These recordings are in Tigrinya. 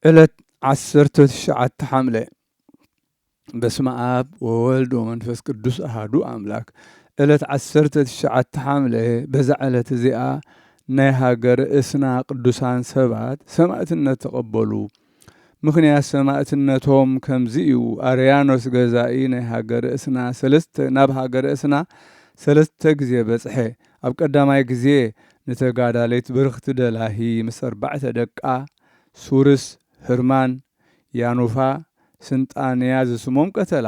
ዕለት 19 حملة በስመ አብ ወወልድ ወመንፈስ ቅዱስ አሐዱ አምላክ። ዕለት 19 حملة በዛ ዕለት እዚኣ ናይ ሃገር እስና ቅዱሳን ሰባት ሰማዕትነት ተቐበሉ። ምክንያት ሰማዕትነቶም ከምዚ እዩ። አርያኖስ ገዛኢ ናይ ሃገር እስና ናብ ሃገር እስና 3 ግዜ በጽሐ። ኣብ ቀዳማይ ግዜ ንተጋዳለይት ብርክቲ ደላሂ ምስ 4 ደቃ ሱርስ፣ ህርማን፣ ያኑፋ፣ ስንጣንያ ዝስሞም ቀተላ።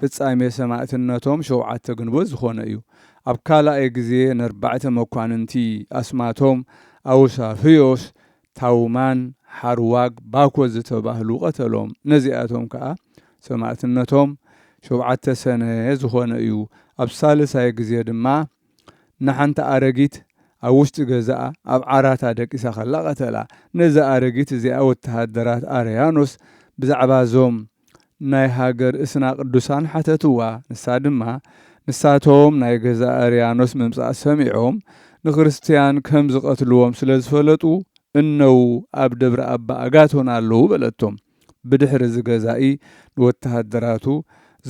ፍጻሜ ሰማዕትነቶም 7 ግንቦት ዝኾነ እዩ። ኣብ ካልኣይ ግዜ ን4 መኳንንቲ ኣስማቶም ኣውሳፍዮስ፣ ታውማን፣ ሓርዋግ፣ ባኮስ ዝተባህሉ ቀተሎም። ነዚኣቶም ከዓ ሰማዕትነቶም 7 ሰነ ዝኾነ እዩ። ኣብ ሳልሳይ ግዜ ድማ ንሓንቲ ኣረጊት ኣብ ውሽጢ ገዛኣ ኣብ ዓራታ ደቂሳ ኸላ ቀተላ። ነዛ ኣረጊት እዚኣ ወተሃደራት አርያኖስ ብዛዕባ ዞም ናይ ሃገር እስና ቅዱሳን ሓተትዋ። ንሳ ድማ ንሳቶም ናይ ገዛ አርያኖስ ምምጻእ ሰሚዖም ንክርስቲያን ከም ዝቐትልዎም ስለ ዝፈለጡ እነው ኣብ ደብረ ኣባ ኣጋቶን ኣለዉ በለቶም። ብድሕሪ ዝገዛኢ ንወተሃደራቱ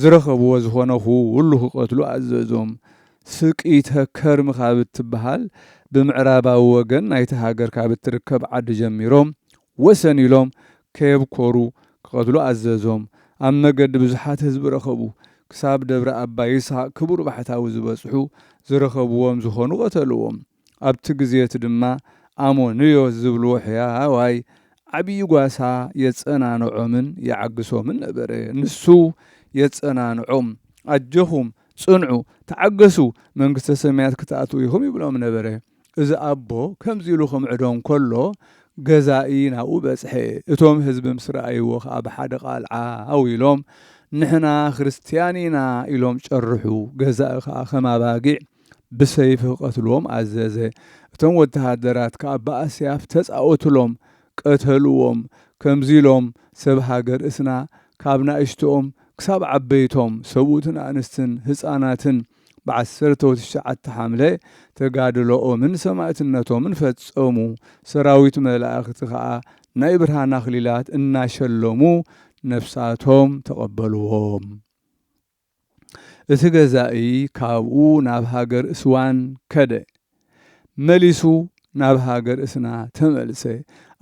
ዝረኸብዎ ዝኾነ ሁሉ ክቐትሉ ኣዘዞም። ስቂተ ከርሚ ካብ እትበሃል ብምዕራባዊ ወገን ናይቲ ሃገር ካብ እትርከብ ዓዲ ጀሚሮም ወሰን ኢሎም ከየብኮሩ ክቐትሉ ኣዘዞም። ኣብ መገዲ ብዙሓት ህዝቢ ረኸቡ። ክሳብ ደብረ ኣባ ይስሐቅ ክቡር ባሕታዊ ዝበጽሑ ዝረኸብዎም ዝኾኑ ቀተልዎም። ኣብቲ ግዜት ድማ አሞንዮስ ዝብልዎ ሕያዋይ ዓብዪ ጓሳ የጸናንዖምን የዓግሶምን ነበረ። ንሱ የጸናንዖም ኣጀኹም ጽንዑ ተዓገሱ መንግስተ ሰማያት ክትኣትዉ ኢኹም ይብሎም ነበረ። እዚ ኣቦ ከምዚ ኢሉ ከምዕዶም ከሎ ገዛኢ ናብኡ በጽሐ። እቶም ህዝቢ ምስ ረኣይዎ ከዓ ብሓደ ቃል ዓው ኢሎም ንሕና ክርስቲያን ኢና ኢሎም ጨርሑ። ገዛኢ ከዓ ከም ኣባጊዕ ብሰይፊ ክቐትልዎም ኣዘዘ። እቶም ወተሃደራት ከዓ ብኣስያፍ ተጻወትሎም ቀተልዎም። ከምዚ ኢሎም ሰብ ሃገር እስና ካብ ናእሽቶኦም ክሳብ ዓበይቶም ሰብኡትን ኣንስትን ህፃናትን ብ19 حملة ተጋድሎኦምን ሰማዕትነቶምን ፈጸሙ። ሰራዊት መላእክቲ ከዓ ናይ ብርሃን ኣኽሊላት እናሸለሙ ነፍሳቶም ተቐበልዎም። እቲ ገዛኢ ካብኡ ናብ ሃገር እስዋን ከደ መሊሱ ናብ ሃገር እስና ተመልሰ።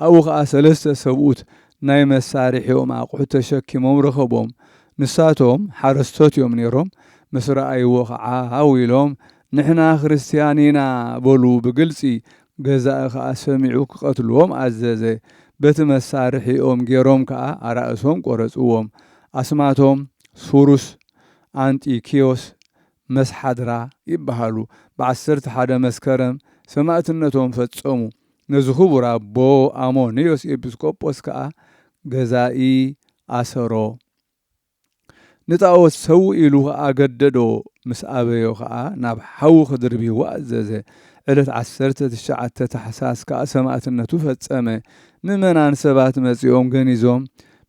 ኣብኡ ከዓ 3 ሰብኡት ናይ መሳርሒኦም ኣቑሑት ተሸኪሞም ረኸቦም። ንሳቶም ሓረስቶት እዮም ነይሮም። ምስ ረኣይዎ ከዓ ኣው ኢሎም ንሕና ክርስቲያን ኢና በሉ ብግልፂ። ገዛኢ ከዓ ሰሚዑ ክቐትልዎም ኣዘዘ። በቲ መሳርሒኦም ገይሮም ከዓ ኣራእሶም ቆረጽዎም። ኣስማቶም ሱሩስ፣ አንጢኪዮስ፣ መስሓድራ ይበሃሉ። ብ11 መስከረም ሰማዕትነቶም ፈጸሙ። ነዚ ክቡር ኣቦ አሞንዮስ ኤጲስቆጶስ ከዓ ገዛኢ ኣሰሮ። ንጣዖት ሰው ኢሉ ከዓ ገደዶ። ምስ ኣበዮ ከዓ ናብ ሓዊ ክድርቢዎ ኣዘዘ። ዕለት 19 ታሕሳስ ከዓ ሰማዕትነቱ ፈጸመ። ምእመናን ሰባት መጺኦም ገኒዞም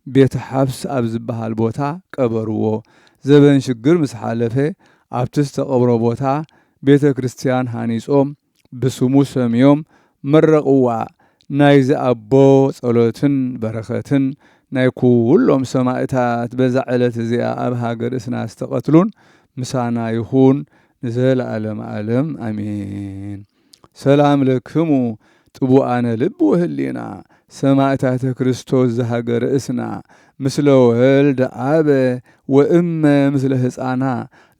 ቤተ ሓብስ ኣብ ዝበሃል ቦታ ቀበርዎ። ዘበን ሽግር ምስ ሓለፈ ኣብቲ ዝተቐብሮ ቦታ ቤተ ክርስቲያን ሃኒጾም ብስሙ ሰሚዮም መረቕዋ። ናይዚ ኣቦ ጸሎትን በረኸትን ናይ ኩሎም ሰማዕታት በዛ ዕለት እዚኣ ኣብ ሃገር እስና ዝተቐትሉን ምሳና ይኹን ንዘለዓለም ዓለም ኣሜን። ሰላም ለክሙ ጥቡኣነ ልብ ወህሊና ሰማዕታተ ክርስቶስ ዘሃገረ እስና ምስለ ወልደ ኣበ ወእመ ምስለ ህፃና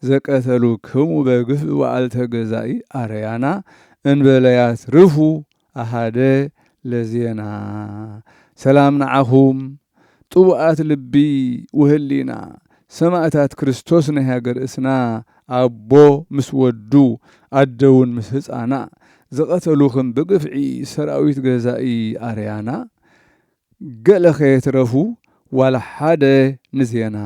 ዘቀተሉ ክሙ በግፍ ወአልተ ገዛኢ አርያና እንበለያት ርፉ ኣሃደ ለዜና። ሰላም ንዓኹም ጥቡኣት ልቢ ውህሊና ሰማዕታት ክርስቶስ ናይ ሃገር እስና ኣቦ ምስ ወዱ ኣደውን ምስ ህፃና ዘቐተሉኽም ብግፍዒ ሰራዊት ገዛኢ ኣርያና ገለ ኸየትረፉ ዋላ ሓደ ንዜና።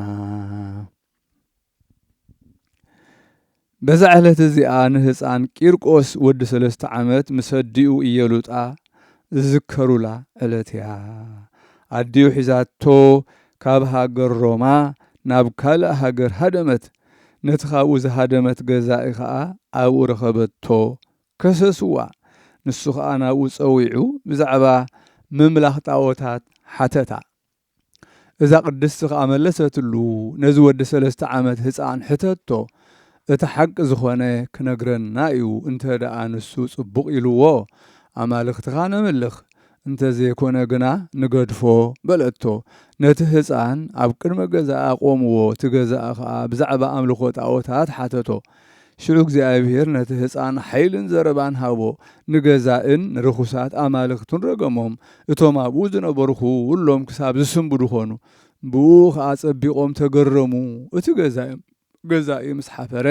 በዛ ዕለት እዚኣ ንህፃን ቂርቆስ ወዲ 3 ዓመት ምስ ኣዲኡ ኢየሉጣ ዝዝከሩላ ዕለት እያ። ኣዲኡ ሒዛቶ ካብ ሃገር ሮማ ናብ ካልእ ሃገር ሃደመት። ነቲ ካብኡ ዝሃደመት ገዛኢ ከዓ ኣብኡ ረኸበቶ ከሰስዋ። ንሱ ከዓ ናብኡ ፀዊዑ ብዛዕባ ምምላኽ ጣዖታት حتتا إذا قدست ملست له نزود 3 عامت هፃن حتتو اتحق زخونه كنغرنا ايو انت دا انسو صبق يلوو امالختخ نملخ انت زيكونه غنا نغدفو بلتو نت هፃن اب قدم غزا اقومو تغزا خا بزعبا املخو طاوتات حتتو شلو እግዚአብሔር ነቲ ህፃን ኃይልን ዘረባን ሃቦ ንገዛእን ርኹሳት አማልክቱን ረገሞም እቶም ኣብኡ ዝነበሩ ሁሎም ክሳብ ዝስንብዱ ኾኑ ብኡ ከዓ ፀቢቖም ተገረሙ እቲ ገዛኢ ምስ ሓፈረ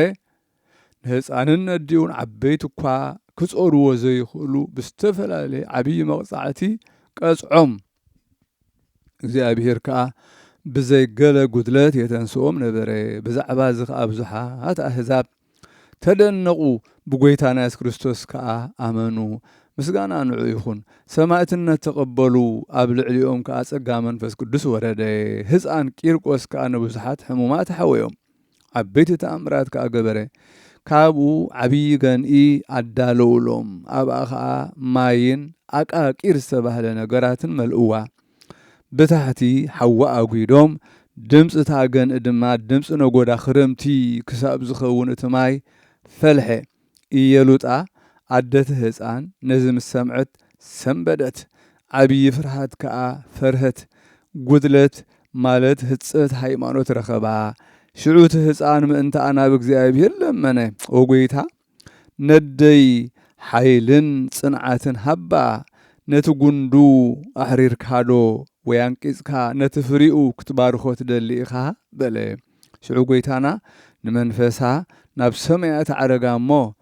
ንህፃንን ነዲውን ዓበይቲ እኳ ክፀርዎ ዘይኽእሉ ብዝተፈላለየ ዓብዪ መቕፃዕቲ ቀፅዖም እግዚአብሔር ከዓ ብዘይገለ ጉድለት የተንስኦም ነበረ ብዛዕባ እዚ ከዓ ብዙሓት ኣህዛብ تدنقوا بقويتانا يس كريستوس كا آمنوا مسغانا نعو يخون سماعتنا تقبلوا قبل اليوم كا أصقا منفس قدس ورده هزان كيرقوس كا نبزحات حمومات حويهم عبيت تأمرات كا قبره كابو عبيغان عدالولهم أباخا ماين أكا كيرس بحلنا قراتن ملؤوا بتحتي حواء قيدهم دمس تاغن ادمات دمس نقود خرمتي كساب زخون اتماي فلحي إيالوطا عدت هزان نزم السمعت سنبدت عبي فرحات كا فرهت قدلت مالت هتصت هايمانوت رخبا شعوت هزان من انت انا بكزيابير لمنه وقويتا ندي حيلن صنعاتن هبا نتقندو أحرير كادو ويانكيزكا نتفريقو كتبارخو تدليخا بلي شعو قويتانا نمنفسها ناب سمعت عرقامو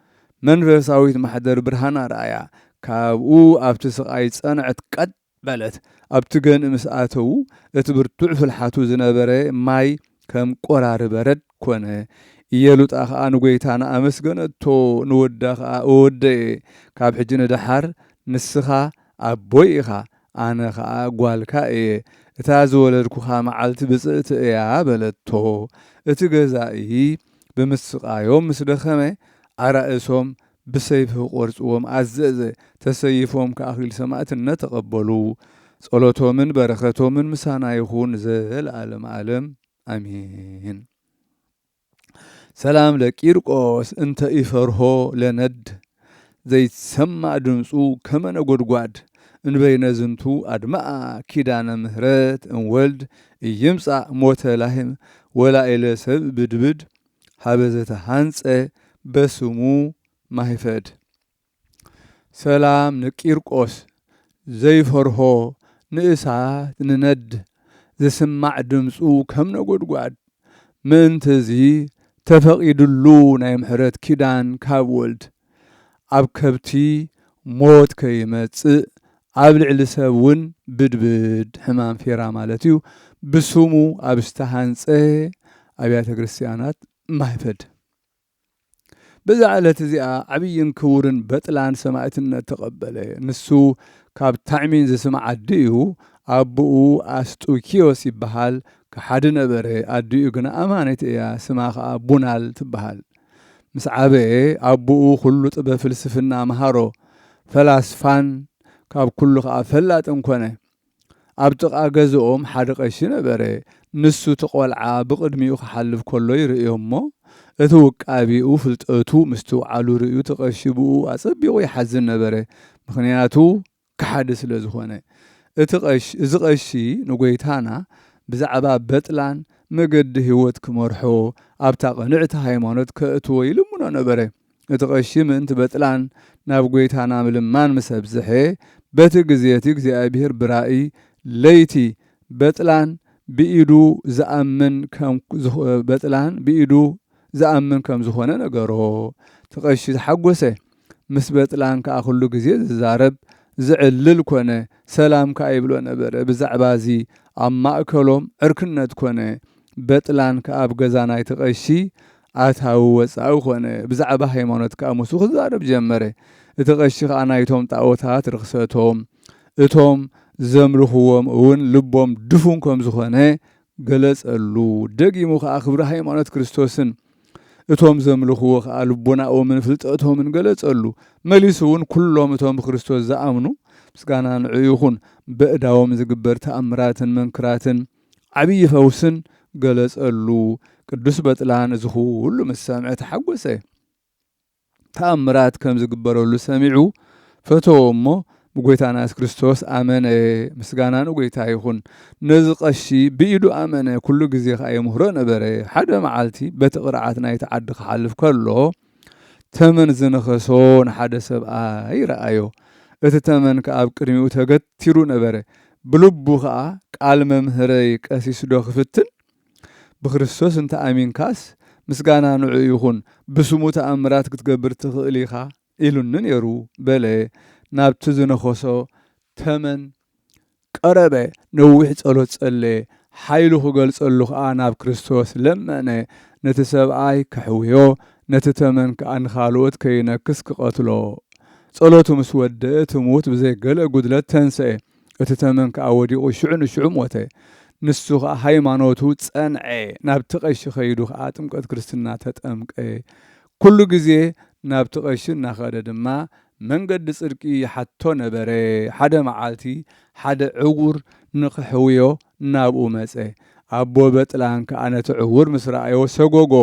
منفساويت محدر برهانا رايا كابو ابتسقايت صنعت قد بلت ابتغن مساتو اتبرتع في الحاتو زنبره ماي كم قرار برد كونه يلوط اخا نغويتانا امسغنتو نودخ اودي كاب حجن دحر نسخا ابويخا أنا خا قوالكا إيه تازولدكو خا معلت بصئت إيه بلتو اتغزائي بمسقايوم مسدخمه أرأسهم بسيفه قرصوهم عزز تسيفهم كأخيل سماعتنا تقبلوا صلوتهم من بركتهم من مسانا يخون زل عالم أمين سلام لكيرقوس انت إفرهو لند زي تسمع دمسو كمن قدقواد ان بين زنتو أدماء كيدان مهرت ان ولد يمسع موت لهم ولا إلى سب بدبد حبزت هانس بسمو مهفد سلام نكيرقوس زي فرهو نئسات نند زي سمع دمسو كم نقود من تزي تفقيد اللون اي محرت كيدان كابولد عبكبتي موت كيمتس عبل علسون بدبد حمام فيرا مالتيو بسمو أبستهانس أبيات كريستيانات مهفد بزعلت زي عبين كورن بطلان سماعتنا تقبله نسو كاب تعمين زي سماع عديو أبو أستوكيوس يبهال كحد نبري عديو كنا أمانت يا سماخ أبونال تبهال مسعبه أبو خلو تبه فلسفنا مهارو فلاسفان كاب كله فلات انكونه ابتق اجزኦም ሓደ ቀሺ ነበረ ንሱ ተቆልዓ ብቅድሚኡ ክሓልፍ ከሎ ይርእዮሞ እቲ ውቃቢኡ ፍልጠቱ ምስተውዓሉ ርእዩ ተቀሽቡ አጽቢቑ ይሓዝን ነበረ ምክንያቱ ክሓደ ስለ ዝኾነ እቲ ቀሺ ንጎይታና ብዛዕባ በጥላን መገዲ ህይወት ክመርሖ ኣብታ ቀንዕቲ ሃይማኖት ከእትዎ ይልሙኖ ነበረ እቲ ቀሺ ምእንቲ በጥላን ናብ ጎይታና ምልማን መሰብዝሐ بت جزيتك زي أبير برائي ليتي بطلان بإيدو زأمن كم بطلان بإيدو زأمن كم زخونة نقرو تقشي حقوسه مس بطلان كأخلو جزيت زارب زعلل كونه سلام كايبلو نبر بزعبازي أما أكلهم أركنت كونه بطلان كأب جزانا تقشي أتهوس أو كونه بزعبه هيمانات كأمسو زارب جمره اتقشيخ أنا يتوم تاوتات رخصتهم اتوم زمرخوهم ون لبهم دفون كم زخانه قلس اللو دقي موخ أخبر هيمانات كريستوسن اتوم زمرخوخ لبونا ومن فلت اتوم من قلس اللو مليسون كلهم اتوم بكريستوس زامنو ምስጋና ንዕኡ ይኹን በእዳዎም ዝግበር ተኣምራትን መንክራትን ዓብይ ፈውስን ገለጸሉ ቅዱስ በጥላን እዚ ኩሉ ምስ ሰምዐ ተሓጐሰ ተኣምራት ከም ዝግበረሉ ሰሚዑ ፈተዎ እሞ ብጎይታና ኢየሱስ ክርስቶስ ኣመነ ምስጋና ንጎይታ ይኹን ነዚ ቀሺ ብኢዱ ኣመነ ኩሉ ግዜ ከዓ የምህሮ ነበረ ሓደ መዓልቲ በቲ ቅርዓት ናይቲ ዓዲ ክሓልፍ ከሎ ተመን ዝነኸሶ ንሓደ ሰብኣይ ረኣዮ እቲ ተመን ከዓ ኣብ ቅድሚኡ ተገቲሩ ነበረ ብልቡ ከዓ ቃል መምህረይ ቀሲስ ዶ ክፍትን ብክርስቶስ እንተኣሚንካስ ምስጋና ንዕኡ ይኹን ብስሙ ተኣምራት ክትገብር ትኽእል ኢኻ ኢሉኒ ነይሩ በለ ናብቲ ዝነኸሶ ተመን ቀረበ ነዊሕ ጸሎት ጸለየ ሓይሉ ክገልጸሉ ከዓ ናብ ክርስቶስ ለመነ ነቲ ሰብኣይ ከሕውዮ ነቲ ተመን ከዓ ንኻልኦት ከይነክስ ክቐትሎ ጸሎቱ ምስ ወደአ ትሙት ብዘይገለ ጉድለት ተንስአ እቲ ተመን ከዓ ወዲቑ ሽዑ ንሽዑ ሞተ ንሱ ከዓ ሃይማኖቱ ጸንዐ ናብቲ ቀሺ ኸይዱ ከዓ ጥምቀት ክርስትና ተጠምቀ ኩሉ ግዜ ናብቲ ቀሺ እናኸደ ድማ መንገዲ ጽድቂ ይሓቶ ነበረ ሓደ መዓልቲ ሓደ ዕውር ንኽሕውዮ ናብኡ መጸ ኣቦ በጥላን ከዓ ነቲ ዕውር ምስ ረኣዮ ሰጎጎ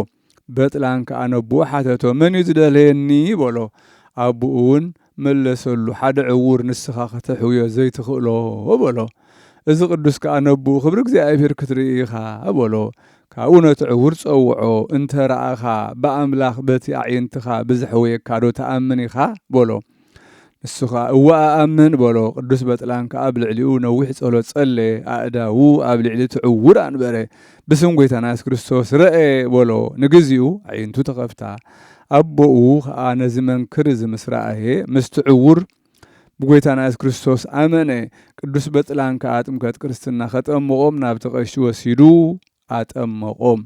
በጥላን ከዓ ነቦኡ ሓተቶ መን እዩ ዝደለየኒ በሎ ኣቦኡ እውን መለሰሉ ሓደ ዕውር ንስኻ ከተሕውዮ ዘይትኽእሎ በሎ እዚ ቅዱስ ከዓ ነቦኡ ክብሪ እግዚኣብሔር ክትርኢ ኢኻ በሎ ካብኡ ነቲ ዕውር ፀውዖ እንተ ረኣኻ ብኣምላኽ በቲ ኣዕይንትኻ ብዘሕውየካ ዶ ተኣምን ኢኻ በሎ ንሱ ከዓ እዋ ኣኣምን በሎ ቅዱስ በጥላን ከዓ ኣብ ልዕሊኡ ነዊሕ ጸሎት ጸለየ ኣእዳዉ ኣብ ልዕሊ እቲ ዕውር ኣንበረ ብስም ጎይታና ኢየሱስ ክርስቶስ ረአ በሎ ንግዚኡ ኣዕይንቱ ተኸፍታ ኣቦኡ ከዓ ነዚ መንክር እዚ ምስ ረኣየ ምስቲ ዕውር ብጎይታና ኢየሱስ ክርስቶስ ኣመነ ቅዱስ በጥላን ከዓ ጥምቀት ክርስትና ከጠመቖም ናብቲ ቀሺ ወሲዱ ኣጠመቖም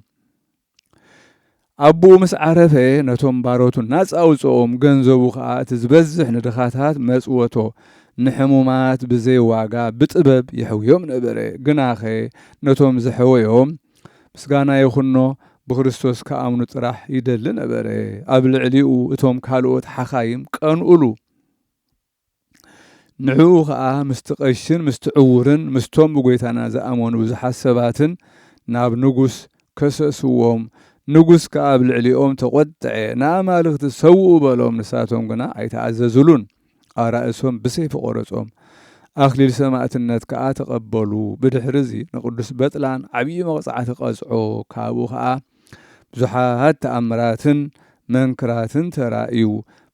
ኣቦኡ ምስ ዓረፈ ነቶም ባሮቱ ናፃ ኣውፅኦም ገንዘቡ ከዓ እቲ ዝበዝሕ ንድኻታት መፅወቶ ንሕሙማት ብዘይ ዋጋ ብጥበብ ይሕውዮም ነበረ ግናኸ ነቶም ዝሕወዮም ምስጋና ይኹኖ ብክርስቶስ ከኣምኑ ጥራሕ ይደሊ ነበረ ኣብ ልዕሊኡ እቶም ካልኦት ሓኻይም ቀንኡሉ ንዕኡ ከዓ ምስቲ ቀሽን ምስቲ ዕውርን ምስቶም ብጎይታና ዝኣመኑ ብዙሓት ሰባትን ናብ ንጉስ ከሰስዎም ንጉስ ከዓ ኣብ ልዕሊኦም ተቆጥዐ ንኣማልክቲ ሰውኡ በሎም ንሳቶም ግና ኣይተኣዘዝሉን ኣራእሶም ብሰይፊ ቆረጾም ኣክሊል ሰማዕትነት ከዓ ተቐበሉ ብድሕሪዚ ንቅዱስ በጥላን ዓብዪ መቕፃዕቲ ቀፅዖ ካብኡ ከዓ ብዙሓት ተኣምራትን መንክራትን ተራእዩ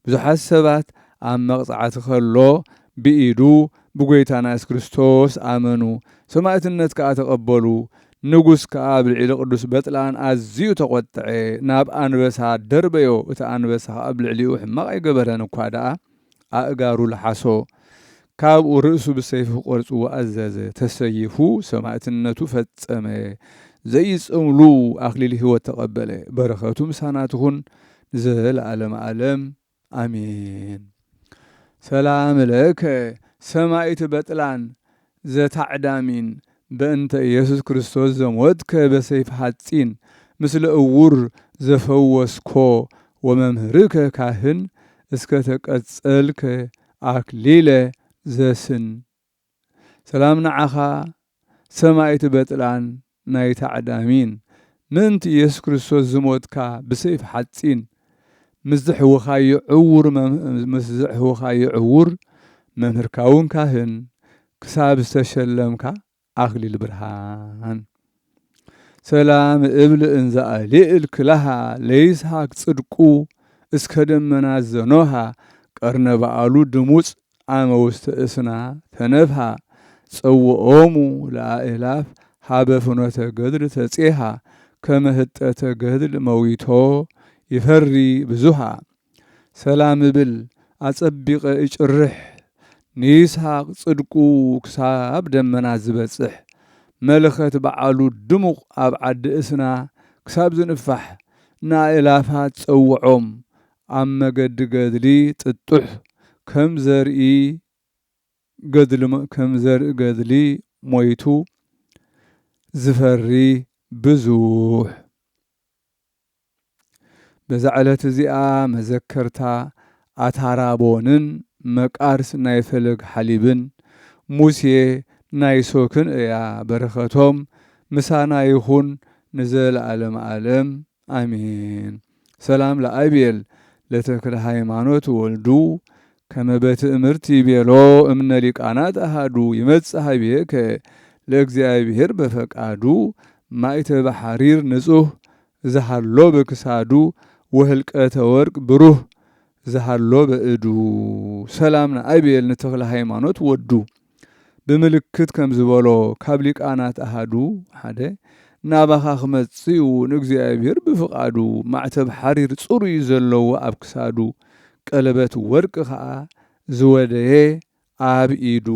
ብዙሓት ሰባት ኣብ መቕፃዕቲ ከሎ ብኢዱ ብጎይታና ኢየሱስ ክርስቶስ ኣመኑ ሰማዕትነት ከዓ ተቐበሉ ንጉስ ከዓ ኣብ ልዕሊ ቅዱስ በጥላን ኣዝዩ ተቆጥዐ ናብ ኣንበሳ ደርበዮ እቲ ኣንበሳ ኣብ ልዕሊኡ ሕማቕ ኣይገበረን እኳ ደኣ ኣእጋሩ ለሓሶ ካብኡ ርእሱ ብሰይፊ ቆርፅዎ ኣዘዘ ተሰይፉ ሰማዕትነቱ ፈጸመ ዘይጽምሉ ኣክሊል ህይወት ተቐበለ በረኸቱ ምሳና ትኹን ዘለዓለመ ዓለም ኣሜን ሰላም ለከ ሰማዕት በጥላን ዘታዕዳሚን በእንተ ኢየሱስ ክርስቶስ ዘሞትከ በሰይፍ ሐጺን ምስለ እውር ዘፈወስኮ ወመምህርከ ካህን እስከ ተቀጸልከ አክሊለ ዘስን ሰላም ንዓኻ ሰማዕት በጥላን ናይ ታዕዳሚን ምንቲ ኢየሱስ ክርስቶስ ዝሞትካ ብሰይፍ ሐጺን ምስ ዘሕወኻዮ ዕውር መምህርካውን ካህን ክሳብ ዝተሸለምካ ኣክሊል ብርሃን ሰላም እብል እንዘ ኣልዕል ክላሃ ለይስሐቅ ጽድቁ እስከ ደመና ዘኖሃ ቀርነ በዓሉ ድሙፅ ኣመ ውስተ እስና ተነፍሃ ጸውዖሙ ለኣእላፍ ሃበ ፍኖተ ገድል ተጼሃ ከመ ህጠተ ገድል መዊቶ ይፈሪ ብዙሃ ሰላም እብል ኣጸቢቐ እጭርሕ ንይስሐቅ ጽድቁ ክሳብ ደመና ዝበጽሕ መለኸት በዓሉ ድሙቕ ኣብ ዓዲ እስና ክሳብ ዝንፋሕ ንኣእላፋት ጸውዖም ኣብ መገዲ ገድሊ ጥጡሕ ከም ዘርኢ ገድሊ ሞይቱ ዝፈሪ ብዙሕ በዛ ዕለት እዚኣ መዘከርታ ኣታራቦንን መቃርስ ናይ ፈለግ ሓሊብን ሙሴ ናይ ሶክን እያ በረኸቶም ምሳና ይኹን ንዘለዓለም ዓለም አሜን። ሰላም ለአብየል ለተክለ ሃይማኖት ወልዱ ከመ በትእምርት ይቤሎ እምነ ሊቃናት አሃዱ ይመጽእ ኀቤከ ለእግዚአብሔር በፈቃዱ ማእተበ ሐሪር ንጹህ ዘሃሎ በክሳዱ ወህልቀተ ወርቅ ብሩህ ዘሃሎ በእዱ። ሰላም ለአብየል ንተክለ ሃይማኖት ወዱ ብምልክት ከም ዝበሎ ካብ ሊቃናት አሃዱ ሓደ ናባኻ ክመጽኡ ንእግዚአብሔር ብፍቃዱ ማዕተብ ሐሪር ጽሩይ ዘለዎ ኣብ ክሳዱ ቀለበት ወርቂ ከዓ ዝወደየ ኣብ ኢዱ